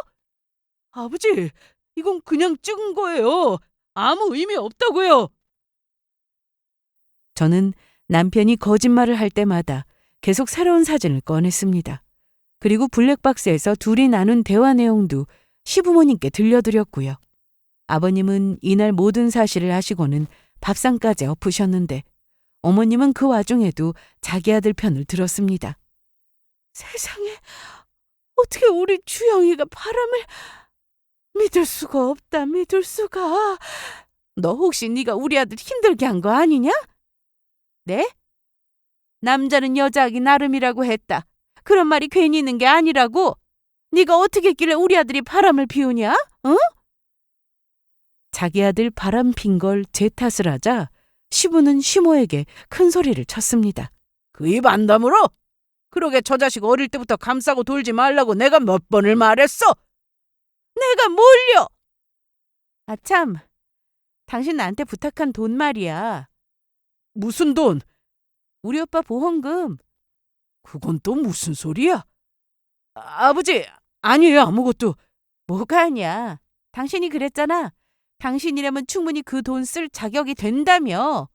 아버지, 이건 그냥 찍은 거예요. 아무 의미 없다고요. 저는 남편이 거짓말을 할 때마다 계속 새로운 사진을 꺼냈습니다. 그리고 블랙박스에서 둘이 나눈 대화 내용도 시부모님께 들려드렸고요. 아버님은 이날 모든 사실을 아시고는 밥상까지 엎으셨는데 어머님은 그 와중에도 자기 아들 편을 들었습니다. 세상에, 어떻게 우리 주영이가 바람을... 믿을 수가 없다, 믿을 수가. 너 혹시 네가 우리 아들 힘들게 한 거 아니냐? 네? 남자는 여자하기 나름이라고 했다. 그런 말이 괜히 있는 게 아니라고. 네가 어떻게 했길래 우리 아들이 바람을 피우냐? 응? 자기 아들 바람 핀 걸 제 탓을 하자 시부는 시모에게 큰 소리를 쳤습니다. 그 입 안 다물어? 그러게 저 자식 어릴 때부터 감싸고 돌지 말라고 내가 몇 번을 말했어? 내가 뭘요? 아참, 당신 나한테 부탁한 돈 말이야. 무슨 돈? 우리 오빠 보험금. 그건 또 무슨 소리야? 아버지, 아니에요, 아무것도. 뭐가 아니야. 당신이 그랬잖아. 당신이라면 충분히 그 돈 쓸 자격이 된다며.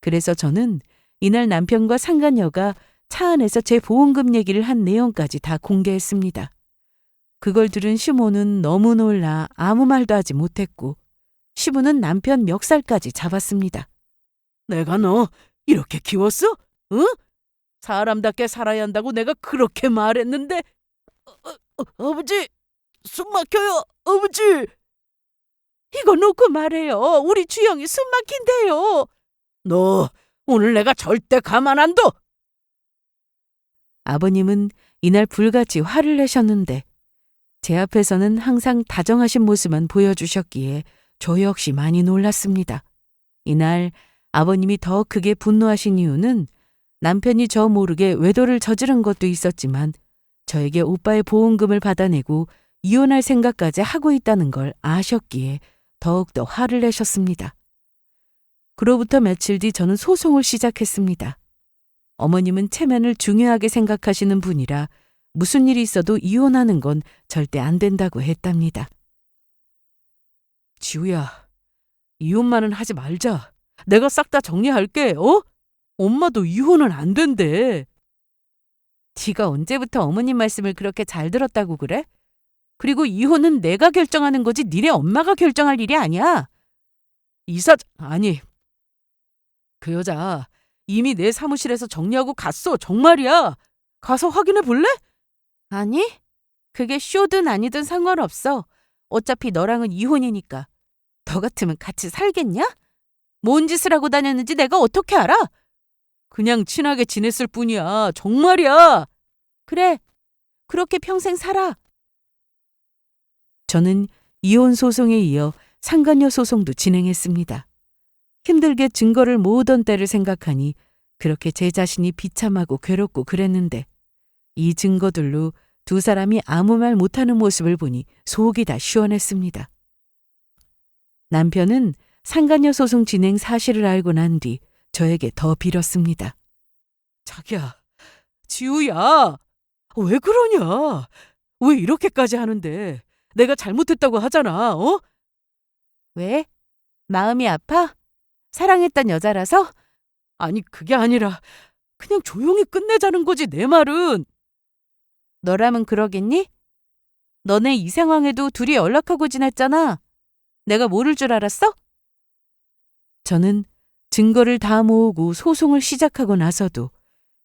그래서 저는 이날 남편과 상간녀가 차 안에서 제 보험금 얘기를 한 내용까지 다 공개했습니다. 그걸 들은 시모는 너무 놀라 아무 말도 하지 못했고 시부는 남편 멱살까지 잡았습니다. 내가 너 이렇게 키웠어? 응? 사람답게 살아야 한다고 내가 그렇게 말했는데. 아버지, 숨 막혀요, 아버지. 이거 놓고 말해요. 우리 주영이 숨 막힌대요. 너 오늘 내가 절대 가만 안 둬. 아버님은 이날 불같이 화를 내셨는데 제 앞에서는 항상 다정하신 모습만 보여주셨기에 저 역시 많이 놀랐습니다. 이날 아버님이 더 크게 분노하신 이유는 남편이 저 모르게 외도를 저지른 것도 있었지만 저에게 오빠의 보험금을 받아내고 이혼할 생각까지 하고 있다는 걸 아셨기에 더욱더 화를 내셨습니다. 그로부터 며칠 뒤 저는 소송을 시작했습니다. 어머님은 체면을 중요하게 생각하시는 분이라 무슨 일이 있어도 이혼하는 건 절대 안 된다고 했답니다. 지우야, 이혼만은 하지 말자. 내가 싹 다 정리할게, 어? 엄마도 이혼은 안 된대. 네가 언제부터 어머님 말씀을 그렇게 잘 들었다고 그래? 그리고 이혼은 내가 결정하는 거지 니네 엄마가 결정할 일이 아니야. 아니, 그 여자 이미 내 사무실에서 정리하고 갔어, 정말이야. 가서 확인해 볼래? 아니, 그게 쇼든 아니든 상관없어. 어차피 너랑은 이혼이니까. 너 같으면 같이 살겠냐? 뭔 짓을 하고 다녔는지 내가 어떻게 알아? 그냥 친하게 지냈을 뿐이야, 정말이야. 그래, 그렇게 평생 살아. 저는 이혼 소송에 이어 상간녀 소송도 진행했습니다. 힘들게 증거를 모으던 때를 생각하니 그렇게 제 자신이 비참하고 괴롭고 그랬는데 이 증거들로 두 사람이 아무 말 못하는 모습을 보니 속이 다 시원했습니다. 남편은 상간녀 소송 진행 사실을 알고 난 뒤 저에게 더 빌었습니다. 자기야, 지우야, 왜 그러냐? 왜 이렇게까지 하는데? 내가 잘못했다고 하잖아, 어? 왜? 마음이 아파? 사랑했던 여자라서? 아니, 그게 아니라 그냥 조용히 끝내자는 거지, 내 말은. 너라면 그러겠니? 너네 이 상황에도 둘이 연락하고 지냈잖아. 내가 모를 줄 알았어? 저는 증거를 다 모으고 소송을 시작하고 나서도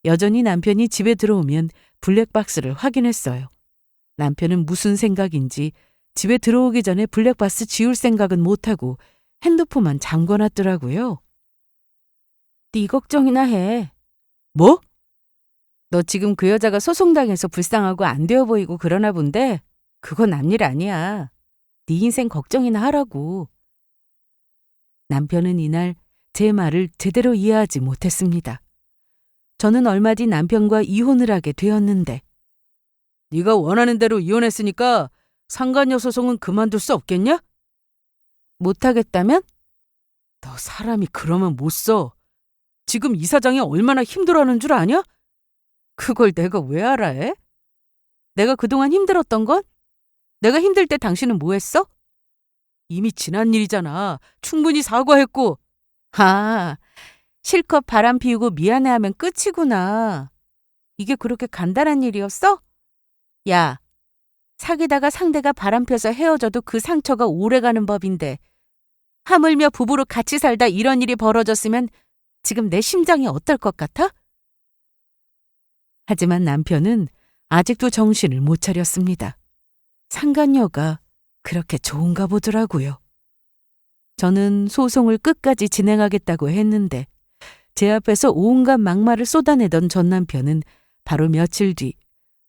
여전히 남편이 집에 들어오면 블랙박스를 확인했어요. 남편은 무슨 생각인지 집에 들어오기 전에 블랙박스 지울 생각은 못하고 핸드폰만 잠궈놨더라고요. 네 걱정이나 해. 뭐? 너 지금 그 여자가 소송당해서 불쌍하고 안 되어 보이고 그러나 본데 그건 남일 아니야. 네 인생 걱정이나 하라고. 남편은 이날 제 말을 제대로 이해하지 못했습니다. 저는 얼마 뒤 남편과 이혼을 하게 되었는데 네가 원하는 대로 이혼했으니까 상간녀 소송은 그만둘 수 없겠냐? 못하겠다면? 너 사람이 그러면 못 써. 지금 이 사장이 얼마나 힘들어하는 줄 아냐? 그걸 내가 왜 알아 해? 내가 그동안 힘들었던 건? 내가 힘들 때 당신은 뭐 했어? 이미 지난 일이잖아. 충분히 사과했고. 아, 실컷 바람 피우고 미안해하면 끝이구나. 이게 그렇게 간단한 일이었어? 야, 사귀다가 상대가 바람 펴서 헤어져도 그 상처가 오래가는 법인데 하물며 부부로 같이 살다 이런 일이 벌어졌으면 지금 내 심장이 어떨 것 같아? 하지만 남편은 아직도 정신을 못 차렸습니다. 상간녀가 그렇게 좋은가 보더라고요. 저는 소송을 끝까지 진행하겠다고 했는데 제 앞에서 온갖 막말을 쏟아내던 전 남편은 바로 며칠 뒤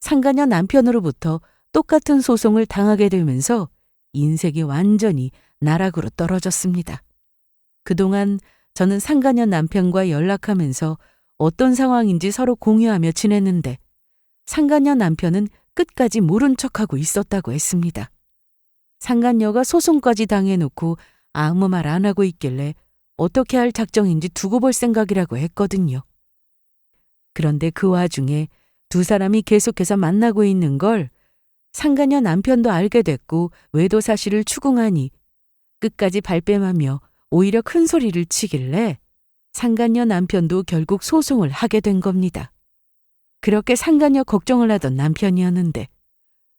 상간녀 남편으로부터 똑같은 소송을 당하게 되면서 인생이 완전히 나락으로 떨어졌습니다. 그동안 저는 상간녀 남편과 연락하면서 어떤 상황인지 서로 공유하며 지냈는데 상간녀 남편은 끝까지 모른 척하고 있었다고 했습니다. 상간녀가 소송까지 당해놓고 아무 말 안 하고 있길래 어떻게 할 작정인지 두고 볼 생각이라고 했거든요. 그런데 그 와중에 두 사람이 계속해서 만나고 있는 걸 상간녀 남편도 알게 됐고 외도 사실을 추궁하니 끝까지 발뺌하며 오히려 큰 소리를 치길래 상간녀 남편도 결국 소송을 하게 된 겁니다. 그렇게 상간녀 걱정을 하던 남편이었는데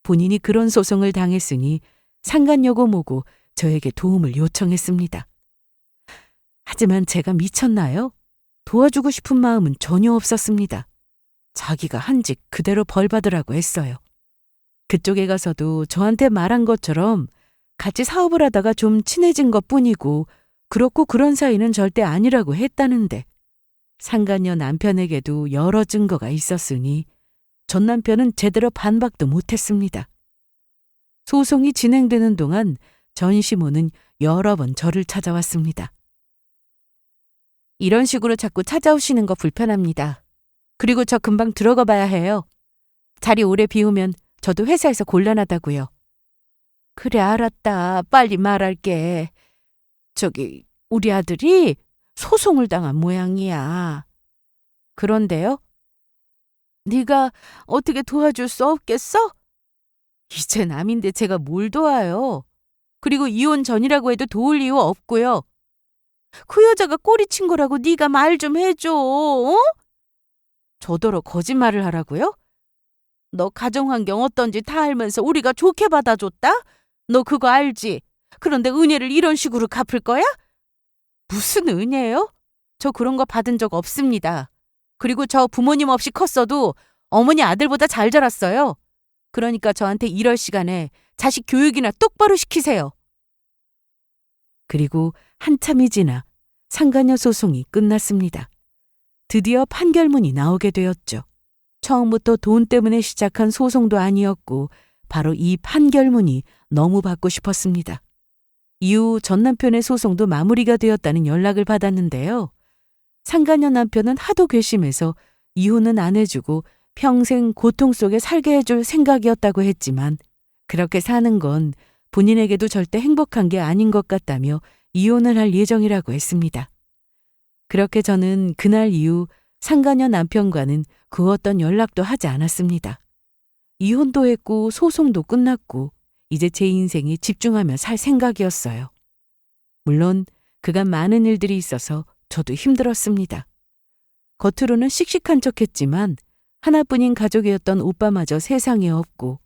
본인이 그런 소송을 당했으니 상간녀고 뭐고 저에게 도움을 요청했습니다. 하지만 제가 미쳤나요? 도와주고 싶은 마음은 전혀 없었습니다. 자기가 한 짓 그대로 벌받으라고 했어요. 그쪽에 가서도 저한테 말한 것처럼 같이 사업을 하다가 좀 친해진 것뿐이고 그렇고 그런 사이는 절대 아니라고 했다는데 상간녀 남편에게도 여러 증거가 있었으니 전 남편은 제대로 반박도 못했습니다. 소송이 진행되는 동안 전 시모는 여러 번 저를 찾아왔습니다. 이런 식으로 자꾸 찾아오시는 거 불편합니다. 그리고 저 금방 들어가 봐야 해요. 자리 오래 비우면 저도 회사에서 곤란하다고요. 그래, 알았다. 빨리 말할게. 저기 우리 아들이 소송을 당한 모양이야. 그런데요? 네가 어떻게 도와줄 수 없겠어? 이제 남인데 제가 뭘 도와요. 그리고 이혼 전이라고 해도 도울 이유 없고요. 그 여자가 꼬리친 거라고 네가 말 좀 해줘. 어? 저더러 거짓말을 하라고요? 너 가정환경 어떤지 다 알면서 우리가 좋게 받아줬다? 너 그거 알지? 그런데 은혜를 이런 식으로 갚을 거야? 무슨 은혜요? 저 그런 거 받은 적 없습니다. 그리고 저 부모님 없이 컸어도 어머니 아들보다 잘 자랐어요. 그러니까 저한테 이럴 시간에 자식 교육이나 똑바로 시키세요. 그리고 한참이 지나 상간녀 소송이 끝났습니다. 드디어 판결문이 나오게 되었죠. 처음부터 돈 때문에 시작한 소송도 아니었고 바로 이 판결문이 너무 받고 싶었습니다. 이후 전 남편의 소송도 마무리가 되었다는 연락을 받았는데요. 상간녀 남편은 하도 괘씸해서 이혼은 안 해주고 평생 고통 속에 살게 해줄 생각이었다고 했지만 그렇게 사는 건 본인에게도 절대 행복한 게 아닌 것 같다며 이혼을 할 예정이라고 했습니다. 그렇게 저는 그날 이후 상간녀 남편과는 그 어떤 연락도 하지 않았습니다. 이혼도 했고 소송도 끝났고 이제 제 인생에 집중하며 살 생각이었어요. 물론 그간 많은 일들이 있어서 저도 힘들었습니다. 겉으로는 씩씩한 척했지만 하나뿐인 가족이었던 오빠마저 세상에 없고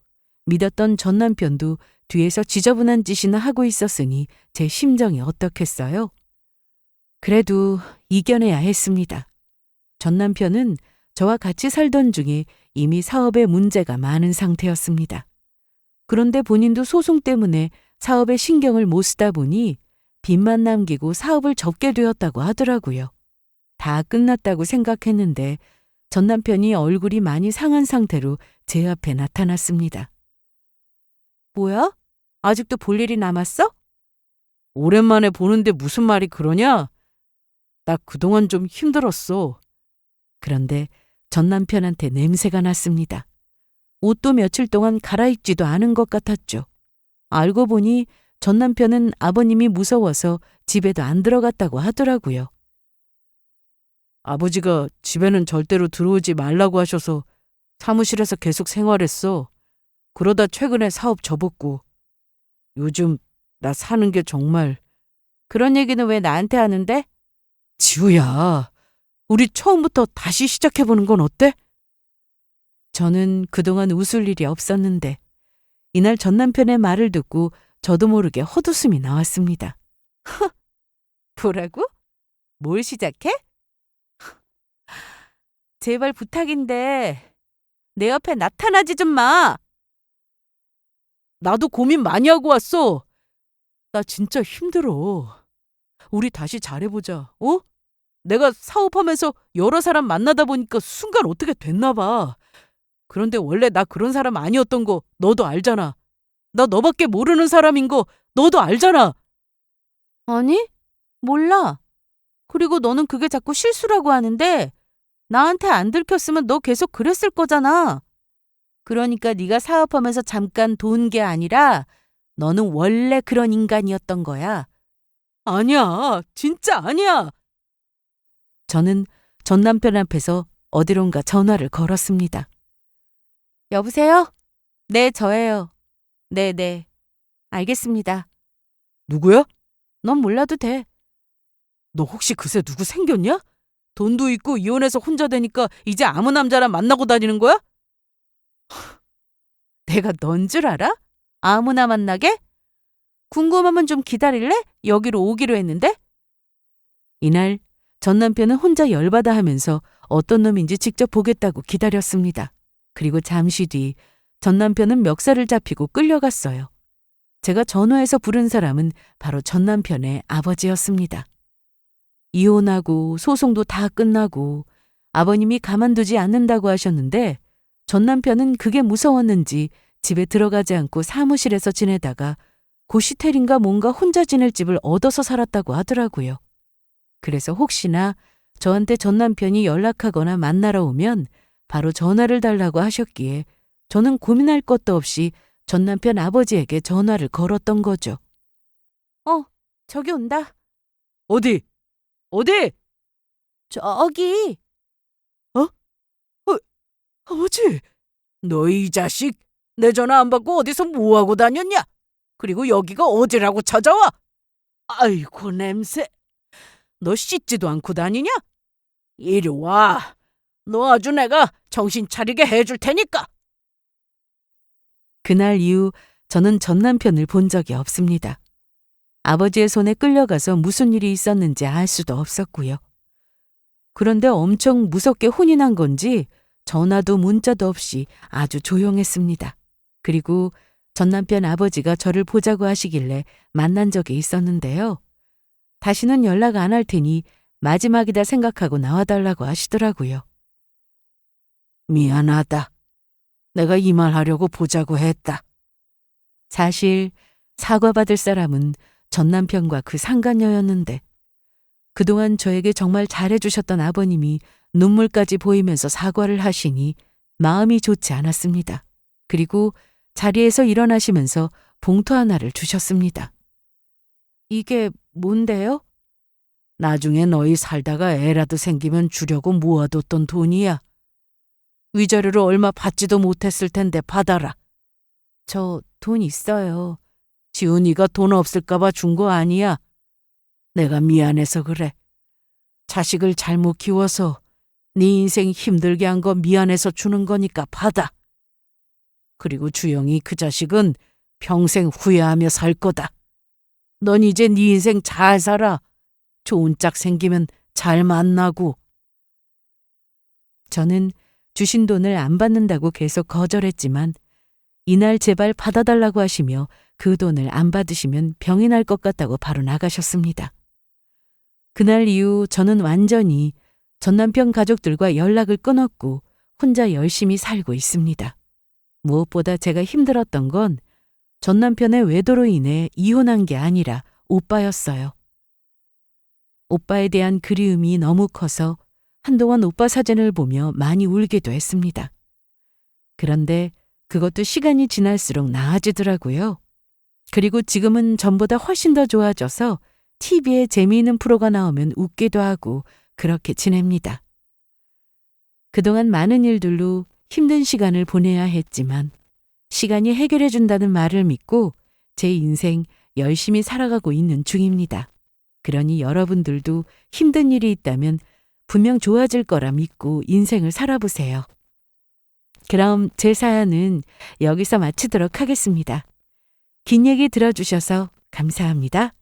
믿었던 전 남편도 뒤에서 지저분한 짓이나 하고 있었으니 제 심정이 어떻겠어요? 그래도 이겨내야 했습니다. 전 남편은 저와 같이 살던 중에 이미 사업에 문제가 많은 상태였습니다. 그런데 본인도 소송 때문에 사업에 신경을 못 쓰다 보니 빚만 남기고 사업을 접게 되었다고 하더라고요. 다 끝났다고 생각했는데 전 남편이 얼굴이 많이 상한 상태로 제 앞에 나타났습니다. 뭐야? 아직도 볼 일이 남았어? 오랜만에 보는데 무슨 말이 그러냐? 나 그동안 좀 힘들었어. 그런데 전 남편한테 냄새가 났습니다. 옷도 며칠 동안 갈아입지도 않은 것 같았죠. 알고 보니 전 남편은 아버님이 무서워서 집에도 안 들어갔다고 하더라고요. 아버지가 집에는 절대로 들어오지 말라고 하셔서 사무실에서 계속 생활했어. 그러다 최근에 사업 접었고 요즘 나 사는 게 정말. 그런 얘기는 왜 나한테 하는데? 지우야, 우리 처음부터 다시 시작해보는 건 어때? 저는 그동안 웃을 일이 없었는데 이날 전 남편의 말을 듣고 저도 모르게 헛웃음이 나왔습니다. 뭐라고? 뭘 시작해? 제발 부탁인데 내 옆에 나타나지 좀 마. 나도 고민 많이 하고 왔어. 나 진짜 힘들어. 우리 다시 잘해보자. 어? 내가 사업하면서 여러 사람 만나다 보니까 순간 어떻게 됐나 봐. 그런데 원래 나 그런 사람 아니었던 거 너도 알잖아. 나 너밖에 모르는 사람인 거 너도 알잖아. 아니? 몰라. 그리고 너는 그게 자꾸 실수라고 하는데 나한테 안 들켰으면 너 계속 그랬을 거잖아. 그러니까 네가 사업하면서 잠깐 도운 게 아니라 너는 원래 그런 인간이었던 거야. 아니야. 진짜 아니야. 저는 전 남편 앞에서 어디론가 전화를 걸었습니다. 여보세요? 네, 저예요. 네네. 알겠습니다. 누구야? 넌 몰라도 돼. 너 혹시 그새 누구 생겼냐? 돈도 있고 이혼해서 혼자 되니까 이제 아무 남자나 만나고 다니는 거야? 내가 넌 줄 알아? 아무나 만나게? 궁금하면 좀 기다릴래? 여기로 오기로 했는데? 이날 전 남편은 혼자 열받아 하면서 어떤 놈인지 직접 보겠다고 기다렸습니다. 그리고 잠시 뒤 전 남편은 멱살을 잡히고 끌려갔어요. 제가 전화해서 부른 사람은 바로 전 남편의 아버지였습니다. 이혼하고 소송도 다 끝나고 아버님이 가만두지 않는다고 하셨는데 전 남편은 그게 무서웠는지 집에 들어가지 않고 사무실에서 지내다가 고시텔인가 뭔가 혼자 지낼 집을 얻어서 살았다고 하더라고요. 그래서 혹시나 저한테 전 남편이 연락하거나 만나러 오면 바로 전화를 달라고 하셨기에 저는 고민할 것도 없이 전 남편 아버지에게 전화를 걸었던 거죠. 저기 온다. 어디? 어디? 저기. 아버지, 너 이 자식, 내 전화 안 받고 어디서 뭐하고 다녔냐? 그리고 여기가 어디라고 찾아와? 아이고 냄새. 너 씻지도 않고 다니냐? 이리 와. 너 아주 내가 정신 차리게 해줄 테니까. 그날 이후 저는 전 남편을 본 적이 없습니다. 아버지의 손에 끌려가서 무슨 일이 있었는지 알 수도 없었고요. 그런데 엄청 무섭게 혼이 난 건지 전화도 문자도 없이 아주 조용했습니다. 그리고 전 남편 아버지가 저를 보자고 하시길래 만난 적이 있었는데요. 다시는 연락 안 할 테니 마지막이다 생각하고 나와달라고 하시더라고요. 미안하다. 내가 이 말 하려고 보자고 했다. 사실 사과받을 사람은 전 남편과 그 상간녀였는데 그동안 저에게 정말 잘해주셨던 아버님이 눈물까지 보이면서 사과를 하시니 마음이 좋지 않았습니다. 그리고 자리에서 일어나시면서 봉투 하나를 주셨습니다. 이게 뭔데요? 나중에 너희 살다가 애라도 생기면 주려고 모아뒀던 돈이야. 위자료로 얼마 받지도 못했을 텐데 받아라. 저 돈 있어요. 지훈이가 돈 없을까봐 준 거 아니야. 내가 미안해서 그래. 자식을 잘못 키워서 네 인생 힘들게 한 거 미안해서 주는 거니까 받아. 그리고 주영이 그 자식은 평생 후회하며 살 거다. 넌 이제 네 인생 잘 살아. 좋은 짝 생기면 잘 만나고. 저는 주신 돈을 안 받는다고 계속 거절했지만 이날 제발 받아달라고 하시며 그 돈을 안 받으시면 병이 날 것 같다고 바로 나가셨습니다. 그날 이후 저는 완전히 전 남편 가족들과 연락을 끊었고 혼자 열심히 살고 있습니다. 무엇보다 제가 힘들었던 건 전 남편의 외도로 인해 이혼한 게 아니라 오빠였어요. 오빠에 대한 그리움이 너무 커서 한동안 오빠 사진을 보며 많이 울기도 했습니다. 그런데 그것도 시간이 지날수록 나아지더라고요. 그리고 지금은 전보다 훨씬 더 좋아져서 TV에 재미있는 프로가 나오면 웃기도 하고 그렇게 지냅니다. 그동안 많은 일들로 힘든 시간을 보내야 했지만 시간이 해결해 준다는 말을 믿고 제 인생 열심히 살아가고 있는 중입니다. 그러니 여러분들도 힘든 일이 있다면 분명 좋아질 거라 믿고 인생을 살아보세요. 그럼 제 사연은 여기서 마치도록 하겠습니다. 긴 얘기 들어주셔서 감사합니다.